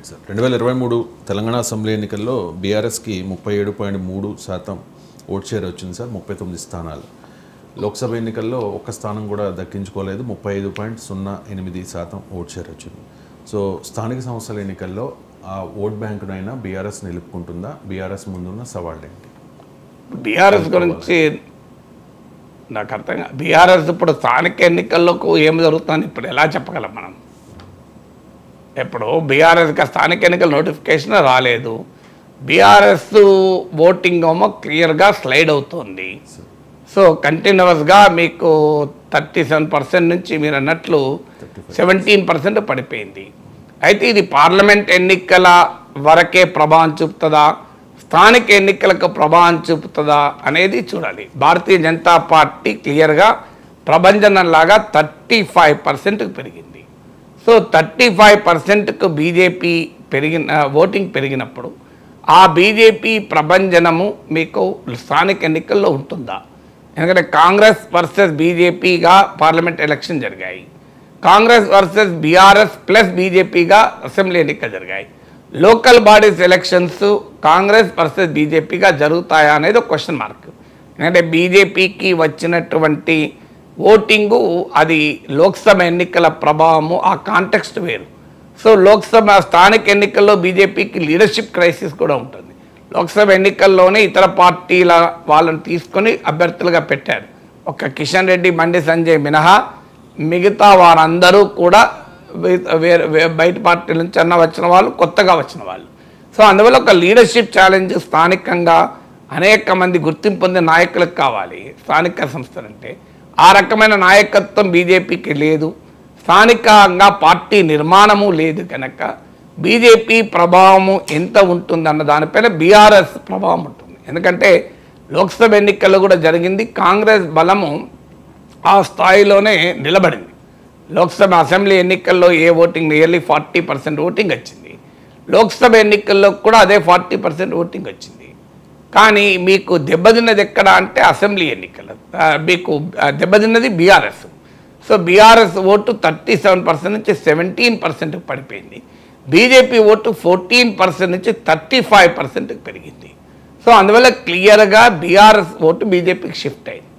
Sir 2023 Telangana assembly ఎన్నికల్లో బీఆర్ఎస్కి 37.3% vote share వచ్చింది సార్, 39 స్థానాలు. లోక్సభ ఎన్నికల్లో ఒక్క స్థానం కూడా దక్కించుకోలేదు, 35.08% ఓట్ షేర్ వచ్చింది. సో స్థానిక సంస్థల ఎన్నికల్లో ఆ ఓట్ బ్యాంకునైనా బీఆర్ఎస్ నిలుపుకుంటుందా? బీఆర్ఎస్ ముందున్న సవాళ్ళు ఏంటి? బీఆర్ఎస్ గురించి నాకు అర్థం కాదు. బీఆర్ఎస్ ఇప్పుడు స్థానిక ఎన్నికల్లోకి ఏమి జరుగుతుందని ఇప్పుడు ఎలా చెప్పగలం మనం? ఇప్పుడు బీఆర్ఎస్కి స్థానిక ఎన్నికల నోటిఫికేషన్ రాలేదు. బీఆర్ఎస్ ఓటింగ్ ఏమో క్లియర్గా స్లైడ్ అవుతుంది. సో కంటిన్యూస్గా మీకు 37% నుంచి మీరు అన్నట్లు 17% పడిపోయింది. అయితే ఇది పార్లమెంట్ ఎన్నికల వరకే ప్రభావం చూపుతుందా, స్థానిక ఎన్నికలకు ప్రభావం చూపుతుందా అనేది చూడాలి. భారతీయ జనతా పార్టీ క్లియర్గా ప్రభంజనంలాగా 35%కు పెరిగింది. సో 35%కు బీజేపీ ఓటింగ్ పెరిగినప్పుడు ఆ బీజేపీ ప్రభంజనము మీకు స్థానిక ఎన్నికల్లో ఉంటుందా? ఎందుకంటే కాంగ్రెస్ వర్సెస్ బీజేపీగా పార్లమెంట్ ఎలక్షన్ జరిగాయి, కాంగ్రెస్ వర్సెస్ బీఆర్ఎస్ ప్లస్ బీజేపీగా అసెంబ్లీ ఎన్నికలు జరిగాయి. Local bodies elections Congress versus బీజేపీగా జరుగుతాయా అనేది ఒక క్వశ్చన్ మార్క్. ఎందుకంటే బీజేపీకి వచ్చినటువంటి ఓటింగు అది లోక్సభ ఎన్నికల ప్రభావము, ఆ కాంటెక్స్ట్ వేరు. సో లోక్సభ స్థానిక ఎన్నికల్లో బీజేపీకి లీడర్షిప్ క్రైసిస్ కూడా ఉంటుంది. లోక్సభ ఎన్నికల్లోనే ఇతర పార్టీల వాళ్ళని తీసుకొని అభ్యర్థులుగా పెట్టారు. ఒక కిషన్ రెడ్డి, బండి సంజయ్ మినహా మిగతా వారందరూ కూడా బయట పార్టీల నుంచి వచ్చిన వాళ్ళు, కొత్తగా వచ్చిన వాళ్ళు. సో అందువల్ల ఒక లీడర్షిప్ ఛాలెంజ్ స్థానికంగా అనేక మంది గుర్తింపు పొందే నాయకులకు కావాలి. స్థానిక సంస్థలంటే ఆ రకమైన నాయకత్వం బీజేపీకి లేదు, స్థానికంగా పార్టీ నిర్మాణము లేదు. కనుక బీజేపీ ప్రభావము ఎంత ఉంటుందన్న దానిపైన బీఆర్ఎస్ ప్రభావం ఉంటుంది. ఎందుకంటే లోక్సభ ఎన్నికల్లో కూడా జరిగింది, కాంగ్రెస్ బలము ఆ స్థాయిలోనే నిలబడింది. లోక్సభ అసెంబ్లీ ఎన్నికల్లో ఓటింగ్ నియర్లీ 40% ఓటింగ్ వచ్చింది. లోక్సభ ఎన్నికల్లో కూడా అదే 40% ఓటింగ్ వచ్చింది. కానీ మీకు దెబ్బతిన్నది ఎక్కడ అంటే అసెంబ్లీ ఎన్నికలు మీకు దెబ్బతిన్నది బీఆర్ఎస్. సో బీఆర్ఎస్ ఓటు 37% నుంచి 17%కి పడిపోయింది. బీజేపీ ఓటు 14% నుంచి 35%కి పెరిగింది. సో అందువల్ల క్లియర్గా బీఆర్ఎస్ ఓటు బీజేపీకి షిఫ్ట్ అయింది.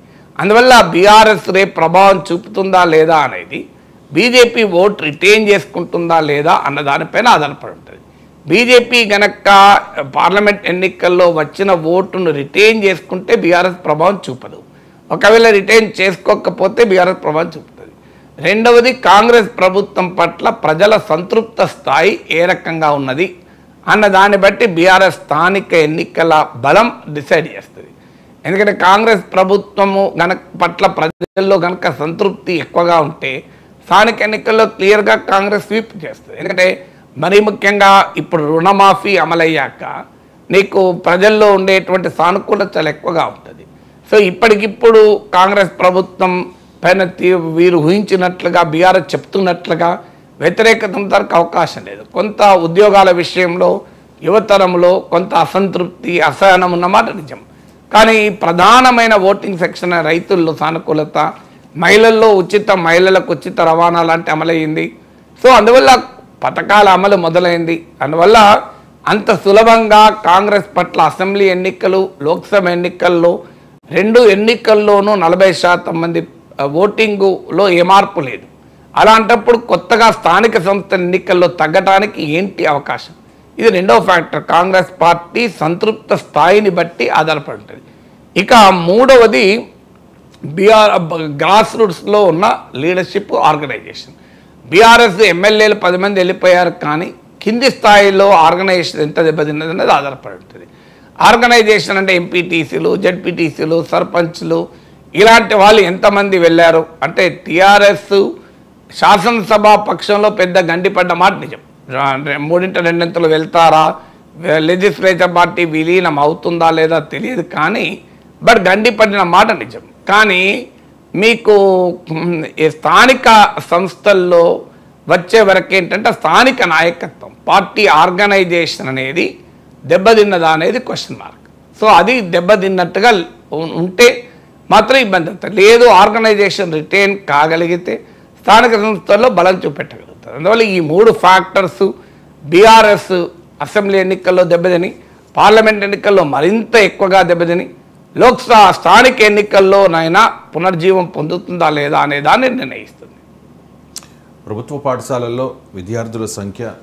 అందువల్ల బీఆర్ఎస్ రేపు ప్రభావం చూపుతుందా లేదా అనేది బీజేపీ ఓటు రిటైన్ చేసుకుంటుందా లేదా అన్న దానిపైన ఆధారపడి ఉంటుంది. బీజేపీ గనక పార్లమెంట్ ఎన్నికల్లో వచ్చిన ఓటును రిటైన్ చేసుకుంటే బీఆర్ఎస్ ప్రభావం చూపదు. ఒకవేళ రిటైన్ చేసుకోకపోతే బీఆర్ఎస్ ప్రభావం చూపుతుంది. రెండవది, కాంగ్రెస్ ప్రభుత్వం పట్ల ప్రజల సంతృప్త స్థాయి ఏ రకంగా ఉన్నది అన్న దాన్ని బట్టి బీఆర్ఎస్ స్థానిక ఎన్నికల బలం డిసైడ్ చేస్తుంది. ఎందుకంటే కాంగ్రెస్ ప్రభుత్వము పట్ల ప్రజల్లో గనక సంతృప్తి ఎక్కువగా ఉంటే స్థానిక ఎన్నికల్లో క్లియర్గా కాంగ్రెస్ స్వీప్ చేస్తుంది. ఎందుకంటే మరీ ముఖ్యంగా ఇప్పుడు రుణమాఫీ అమలయ్యాక నీకు ప్రజల్లో ఉండేటువంటి సానుకూలత చాలా ఎక్కువగా ఉంటుంది. సో ఇప్పటికిప్పుడు కాంగ్రెస్ ప్రభుత్వం పైన వీరు ఊహించినట్లుగా బీఆర్ఎస్ చెప్తున్నట్లుగా వ్యతిరేకత ఉండడానికి అవకాశం లేదు. కొంత ఉద్యోగాల విషయంలో యువతరంలో కొంత అసంతృప్తి, అసహనం ఉన్నమాట నిజం. కానీ ప్రధానమైన ఓటింగ్ సెక్షన్ రైతుల్లో సానుకూలత, మహిళల్లో మహిళలకు ఉచిత రవాణా లాంటి అమలయ్యింది. సో అందువల్ల పథకాల అమలు మొదలైంది. అందువల్ల అంత సులభంగా కాంగ్రెస్ పట్ల అసెంబ్లీ ఎన్నికలు, లోక్సభ ఎన్నికల్లో రెండు ఎన్నికల్లోనూ 40% మంది ఓటింగులో ఏ మార్పు లేదు. అలాంటప్పుడు కొత్తగా స్థానిక సంస్థల ఎన్నికల్లో తగ్గటానికి ఏంటి అవకాశం? ఇది రెండవ ఫ్యాక్టర్, కాంగ్రెస్ పార్టీ సంతృప్త స్థాయిని బట్టి ఆధారపడి ఉంటుంది. ఇక మూడవది గ్రాస్ రూట్స్లో ఉన్న లీడర్షిప్ ఆర్గనైజేషన్. బీఆర్ఎస్ ఎమ్మెల్యేలు 10 మంది వెళ్ళిపోయారు, కానీ కింది స్థాయిలో ఆర్గనైజేషన్ ఎంత దెబ్బతిన్నది అనేది ఆధారపడి ఉంటుంది. ఆర్గనైజేషన్ అంటే ఎంపీటీసీలు, జెడ్పీటీసీలు, సర్పంచ్లు ఇలాంటి వాళ్ళు ఎంతమంది వెళ్ళారు అంటే టీఆర్ఎస్ శాసనసభ పక్షంలో పెద్ద గండిపడ్డ మాట నిజం. 3/2 వెళ్తారా, లెజిస్లేచర్ పార్టీ విలీనం అవుతుందా లేదా తెలియదు, కానీ బట్ గండిపడిన మాట నిజం. కానీ మీకు స్థానిక సంస్థల్లో వచ్చే వరకు ఏంటంటే స్థానిక నాయకత్వం, పార్టీ ఆర్గనైజేషన్ అనేది దెబ్బతిన్నదా అనేది క్వశ్చన్ మార్క్. సో అది దెబ్బతిన్నట్టుగా ఉంటే మాత్రం ఇబ్బంది అవుతుంది. లేదు, ఆర్గనైజేషన్ రిటైన్ కాగలిగితే స్థానిక సంస్థల్లో బలం చూపెట్టగలుగుతారు. అందువల్ల ఈ 3 ఫ్యాక్టర్స్ బీఆర్ఎస్ అసెంబ్లీ ఎన్నికల్లో దెబ్బతిని, పార్లమెంట్ ఎన్నికల్లో మరింత ఎక్కువగా దెబ్బతిని, లోక్సభ స్థానిక ఎన్నికల్లోనైనా పునర్జీవం పొందుతుందా లేదా అనే దాన్ని నిర్ణయిస్తుంది. ప్రభుత్వ పాఠశాలల్లో విద్యార్థుల సంఖ్య